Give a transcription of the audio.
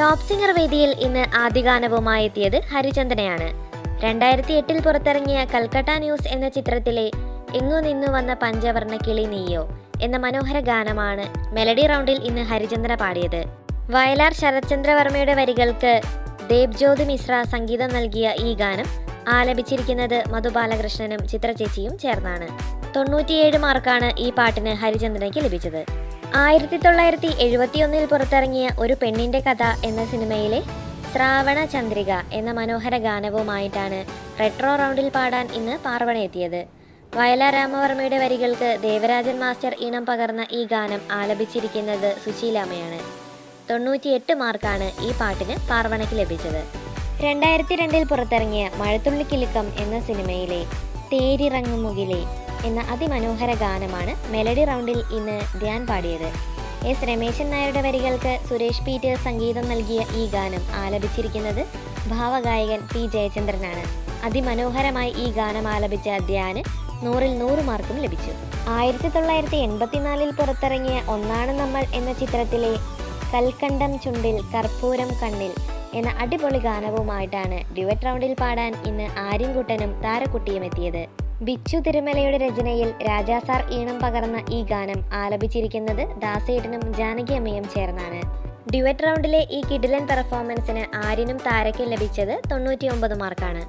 Top singer വേദിയിൽ ഇന്ന് ആദ്യ ഗാനവുമായി എത്തിയത് ഹരിചന്ദനയാണ്. 2008 പുറത്തിറങ്ങിയ കൽക്കട്ട ന്യൂസ് എന്ന ചിത്രത്തിലെ എങ്ങു നിന്നു വന്ന പഞ്ചവർണ്ണ കിളി നീയോ എന്ന മനോഹര ഗാനമാണ് മെലഡി റൗണ്ടിൽ ഇന്ന് ഹരിചന്ദന പാടിയത്. വയലാർ ശരത്ചന്ദ്രവർമ്മയുടെ വരികൾക്ക് ദേബ്ജ്യോതി മിശ്ര സംഗീതം നൽകിയ ഈ ഗാനം ആലപിച്ചിരിക്കുന്നത് മധു ബാലകൃഷ്ണനും ചിത്ര ചേച്ചിയും ചേർന്നാണ്. 97 മാർക്കാണ് ഈ പാട്ടിന് ഹരിചന്ദനയ്ക്ക് ലഭിച്ചത്. 1971 പുറത്തിറങ്ങിയ ഒരു പെണ്ണിന്റെ കഥ എന്ന സിനിമയിലെ ശ്രാവണ ചന്ദ്രിക എന്ന മനോഹര ഗാനവുമായിട്ടാണ് റെട്രോ റൗണ്ടിൽ പാടാൻ ഇന്ന് പാർവണ എത്തിയത്. വയലാർ രാമവർമ്മയുടെ വരികൾക്ക് ദേവരാജൻ മാസ്റ്റർ ഈണം പകർന്ന ഈ ഗാനം ആലപിച്ചിരിക്കുന്നത് സുശീലാമ്മയാണ്. 98 മാർക്കാണ് ഈ പാട്ടിന് പാർവണയ്ക്ക് ലഭിച്ചത്. 2002 പുറത്തിറങ്ങിയ മഴത്തുള്ളിക്കിലുക്കം എന്ന സിനിമയിലെ തേരിറങ്ങുമുകിലേ എന്ന അതിമനോഹര ഗാനമാണ് മെലഡി റൗണ്ടിൽ ഇന്ന് ധ്യാൻ പാടിയത്. എസ് രമേശൻ നായരുടെ വരികൾക്ക് സുരേഷ് പീറ്റേഴ്സ് സംഗീതം നൽകിയ ഈ ഗാനം ആലപിച്ചിരിക്കുന്നത് ഭാവഗായകൻ പി ജയചന്ദ്രനാണ്. അതിമനോഹരമായി ഈ ഗാനം ആലപിച്ച ധ്യാന് 100-ൽ 100 മാർക്കും ലഭിച്ചു. 1984 പുറത്തിറങ്ങിയ ഒന്നാണ് നമ്മൾ എന്ന ചിത്രത്തിലെ കൽക്കണ്ടം ചുണ്ടിൽ കർപ്പൂരം കണ്ണിൽ എന്ന അടിപൊളി ഗാനവുമായിട്ടാണ് ഡ്യുവറ്റ് റൗണ്ടിൽ പാടാൻ ഇന്ന് ആര്യൻകുട്ടനും താരക്കുട്ടിയും എത്തിയത്. ബിച്ചു തിരുമലയുടെ രചനയിൽ രാജാസാർ ഈണം പകർന്ന ഈ ഗാനം ആലപിച്ചിരിക്കുന്നത് ദാസേട്ടനും ജാനകി അമ്മയും ചേർന്നാണ്. ഡ്യുവറ്റ് റൗണ്ടിലെ ഈ കിടിലൻ പെർഫോമൻസിന് ആര്യനും താരയ്ക്കും ലഭിച്ചത് 99 മാർക്കാണ്.